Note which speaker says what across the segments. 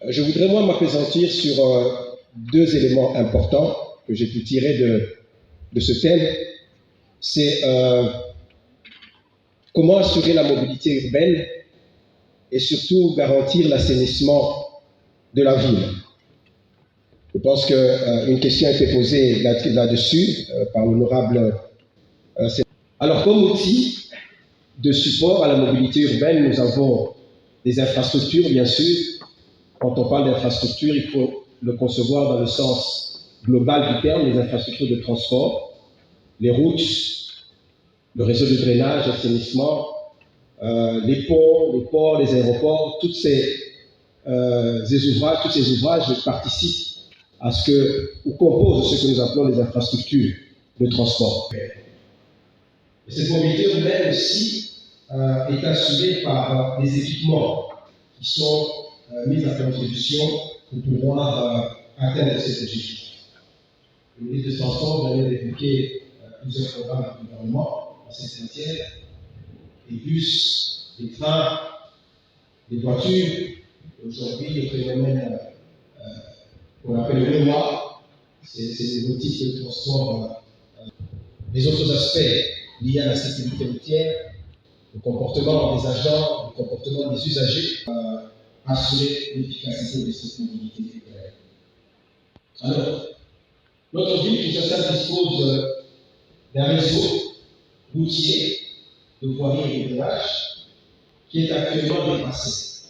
Speaker 1: Je voudrais moi m'appesantir sur deux éléments importants que j'ai pu tirer de ce thème. C'est comment assurer la mobilité urbaine et surtout garantir l'assainissement de la ville. Je pense qu'une question a été posée là-dessus par l'honorable. Alors, comme outil de support à la mobilité urbaine, nous avons des infrastructures, bien sûr. Quand on parle d'infrastructures, il faut le concevoir dans le sens global du terme, les infrastructures de transport, les routes, le réseau de drainage, l'assainissement, les ponts, les ports, les aéroports, tous ces ouvrages participent à ce que, ou composent ce que nous appelons les infrastructures de transport. Et cette mobilité urbaine aussi est assurée par des équipements qui sont mis à contribution pour pouvoir atteindre cet objectif. Le ministre des Transports vient d'évoquer plusieurs programmes du gouvernement dans cette matière, des bus, des trains, des voitures. Aujourd'hui, le phénomène qu'on appelle le mémoire, c'est des nouveaux types de transport. Les autres aspects liés à la sécurité routière, le comportement des agents, le comportement des usagers, assurer l'efficacité de cette mobilité. Alors, notre ville, Kinshasa, dispose d'un réseau routier de voiries et de péages qui est actuellement dépassé.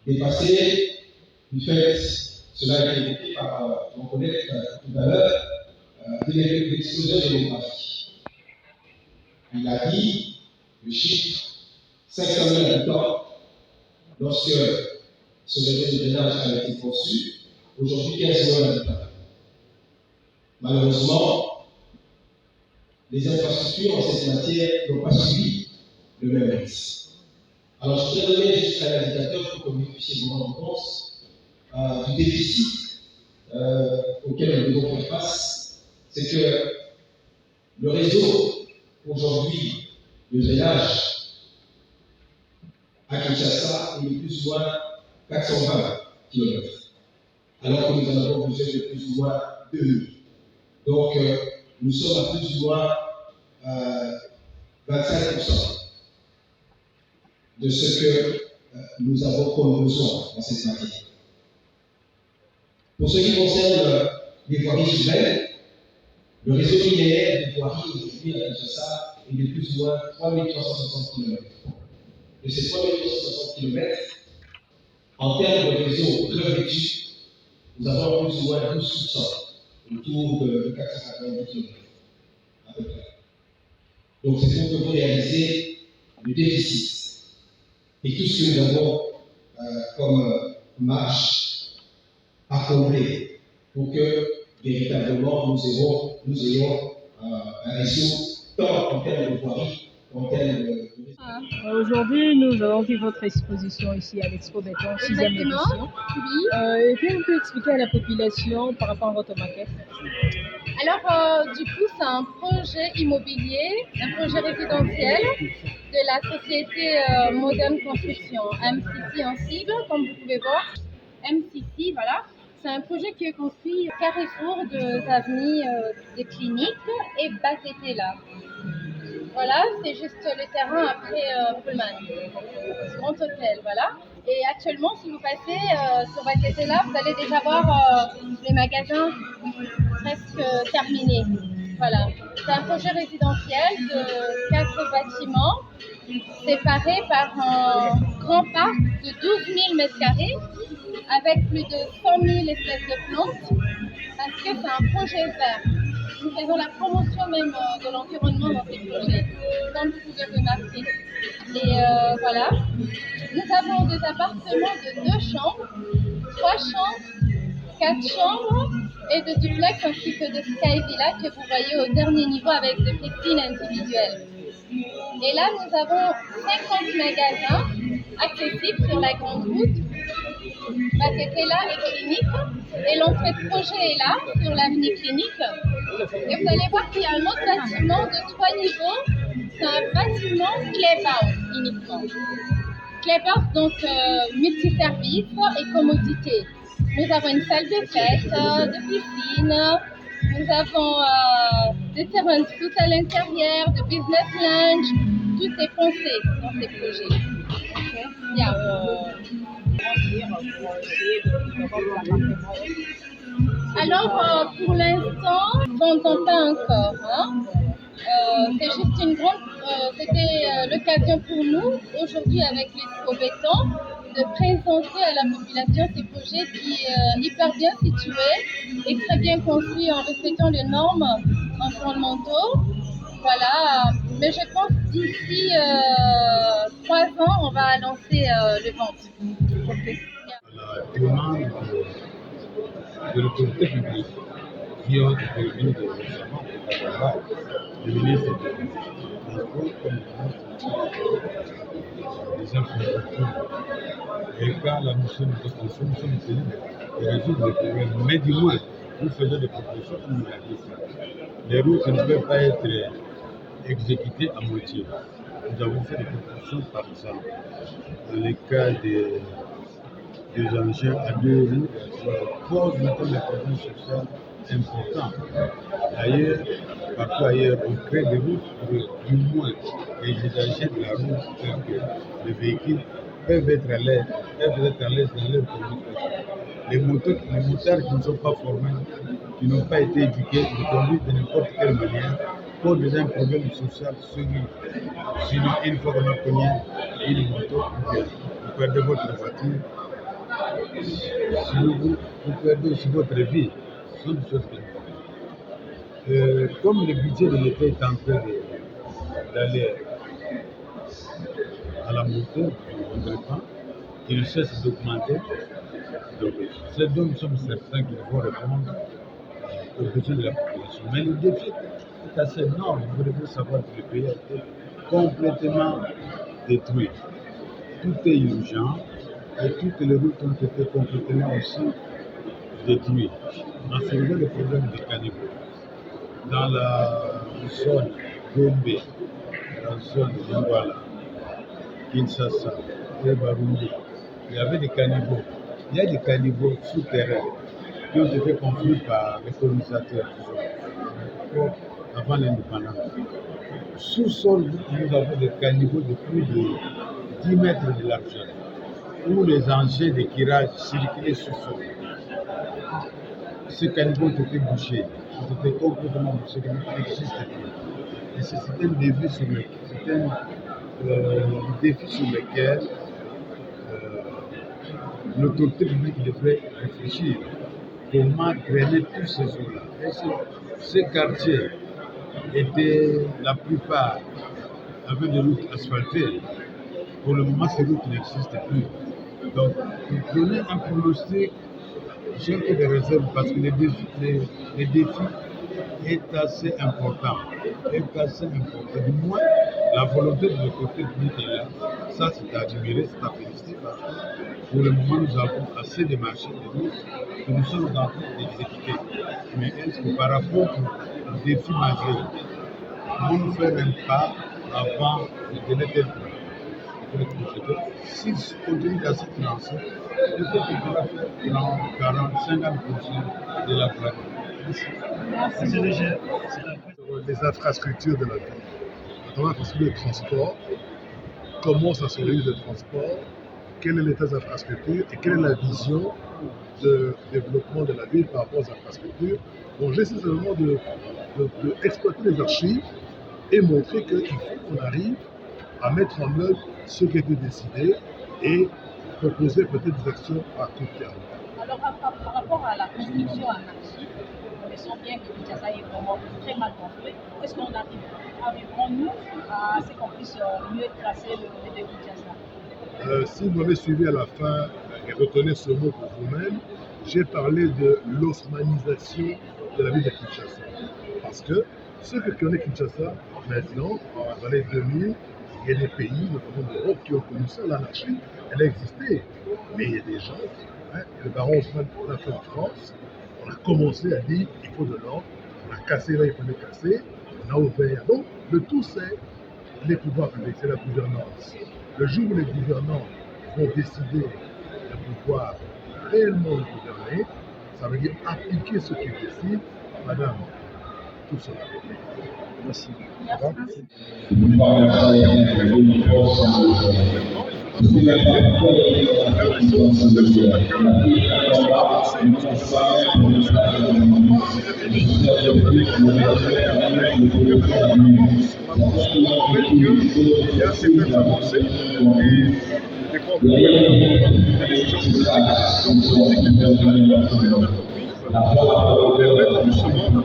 Speaker 1: Dépassé du fait, cela a été évoqué par mon collègue tout à l'heure, de l'explosion démographique. Il a dit le chiffre 500 000 habitants lorsque ce réseau de drainage a été conçu, aujourd'hui 15 000 habitants. Malheureusement, les infrastructures en cette matière n'ont pas suivi le même risque. Alors, je voudrais donner juste un indicateur pour que vous puissiez vous rendre compte du déficit auquel nous devons faire face. C'est que le réseau, aujourd'hui, de drainage à Kinshasa est de plus ou moins 420 km, alors que nous en avons besoin de plus ou moins 2000. Donc, nous sommes à plus ou moins 25% de ce que nous avons comme besoin dans cette matière. Pour ce qui concerne les voiries urbaines, le réseau linéaire de voiries aujourd'hui à Kinshasa est de plus ou moins 3360 km. De ces 3360 km, en termes de réseau revêtu, nous avons plus ou moins 12%, autour de 490 km à peu près. Donc c'est pour que vous réalisez le déficit et tout ce que nous avons comme marche à combler pour que véritablement nous ayons un réseau tant en termes de voirie qu'en termes de...
Speaker 2: Aujourd'hui, nous avons vu votre exposition ici à l'Expo Béton, 6e édition. Oui. Est-ce que vous pouvez expliquer à la population par rapport à votre maquette?
Speaker 3: Alors, du coup, c'est un projet immobilier, un projet résidentiel de la société Moderne Construction, MCC en cible, comme vous pouvez voir. MCC, voilà. C'est un projet qui est construit au carrefour de l'avenue des Cliniques et Batetela. Voilà, c'est juste le terrain après Pullman, Grand Hôtel, voilà. Et actuellement, si vous passez sur Batetela, vous allez déjà voir les magasins presque terminés. Voilà. C'est un projet résidentiel de 4 bâtiments séparés par un grand parc de 12 000 m² avec plus de 100 000 espèces de plantes parce que c'est un projet vert. Nous faisons la promotion même de l'environnement dans ces projets, comme vous pouvez remarquer. Et voilà. Nous avons des appartements de 2 chambres, 3 chambres, 4 chambres et de duplex ainsi que de sky villa que vous voyez au dernier niveau avec des piscines individuelles. Et là, nous avons 50 magasins accessibles sur la grande route. Batetela et Clinique. Et l'entrée de projet est là, sur l'avenue Clinique. Et vous allez voir qu'il y a un autre bâtiment de 3 niveaux. C'est un bâtiment Clubhouse uniquement. Clubhouse, donc multiservice. services et commodités. Nous avons une salle de fête, de piscine, nous avons des terrains de foot à l'intérieur, de business lunch, tout est pensé dans ces projets. Yeah. Alors, pour l'instant, on n'entend pas encore. Hein? C'est juste une grande. C'était l'occasion pour nous, aujourd'hui avec l'Expo Béton, de présenter à la population ces projets qui sont hyper bien situés et très bien construits en respectant les normes environnementaux. Voilà, mais je pense d'ici 3 ans, on va lancer les ventes. Okay.
Speaker 4: La demande de l'autorité publique qui ont intervenu récemment le ministre des Transports comme des infrastructures. Et quand la mission de construction, nous sommes tenus de résoudre les problèmes. Mais du moins, nous faisons des propositions comme nous l'avons dit. Les routes ne peuvent pas être exécutées à moitié. Nous avons fait des propositions, par exemple, dans les cas des engins à 2 roues, pose maintenant des problèmes sociaux importants. D'ailleurs, partout ailleurs, on crée des routes pour du moins les usagers de la route, parce que les véhicules peuvent être à l'aise dans leur communication. Les motards qui ne sont pas formés, qui n'ont pas été éduqués, ils conduisent de n'importe quelle manière, posent déjà un problème social celui. Sinon, une fois qu'on a cogné une moto, vous perdez votre voiture. Sinon, vous perdez aussi votre vie. Ce sont des choses que comme le budget de l'État est en train d'aller à la montée, il ne cesse d'augmenter. Donc, c'est donc nous sommes certains qu'il faut répondre aux besoins de la population. Mais le défi est assez énorme. Vous devez savoir que le pays a été complètement détruit. Tout est urgent et toutes les routes ont été complètement aussi détruites. En se faisant le problème des caniveaux, dans la zone Gombe, dans la zone de Lingwala, Kinshasa et Barundi, il y avait des caniveaux. Il y a des caniveaux souterrains qui ont été construits par les colonisateurs avant l'indépendance. Sous-sol, nous avons des caniveaux de plus de 10 mètres de largeur, où les engins de tirage circulaient sous-sol. Ces caniveaux ont été bouchés, ont été complètement bouchés, ils n'existent plus. Et c'est un défi sur lequel l'autorité publique devrait réfléchir. Comment drainer tous ces eaux-là. Et ces quartiers étaient la plupart avec des routes asphaltées. Pour le moment, ces routes n'existent plus. Donc, pour donner un pronostic, j'ai un peu de réserve parce que le défi est assez important. Du moins, la volonté de l'autorité publique est là. Ça, c'est à admirer, c'est à féliciter parce que pour le moment, nous avons assez de marchés de routes que nous sommes en train d'exécuter. Mais est-ce que par rapport au défi majeur, nous nous faisons un pas avant de donner tel point? Si on continue à se lancer, peut-être qu'on pourra faire 40-50% de la planète.
Speaker 5: Les infrastructures de la ville, notamment l'infrastructure de transport, comment ça s'organise le transport, quel est l'état des infrastructures et quelle est la vision de développement de la ville par rapport aux infrastructures. Donc j'essaie seulement d'exploiter les archives et montrer qu'il faut qu'on arrive à mettre en œuvre ce qui a été décidé et proposer peut-être des actions à court terme.
Speaker 2: Alors, par rapport à la construction anarchique, on sent bien que Kinshasa est vraiment très mal construit. Est-ce qu'on arriverons-nous à ce qu'on puisse mieux tracer le de Kinshasa?
Speaker 5: Si vous m'avez suivi à la fin et retenez ce mot pour vous-même, j'ai parlé de l'osmanisation de la ville de Kinshasa. Parce que ceux qui connaissent Kinshasa, maintenant, dans les 2000, il y a des pays, notamment d'Europe, qui ont connu ça, l'anarchie, elle a existé. Mais il y a des gens, le baron Haussmann l'a fait en France, on a commencé à dire qu'il faut de l'ordre, on a cassé là, il fallait casser, on a ouvert. Donc, le tout, c'est les pouvoirs publics, c'est la gouvernance. Le jour où les gouvernants vont décider de pouvoir réellement gouverner, ça veut dire appliquer ce qu'il décide, madame, tout cela.
Speaker 1: Merci.
Speaker 5: Il y a certaines avancées et des problèmes.
Speaker 2: Ok, merci beaucoup.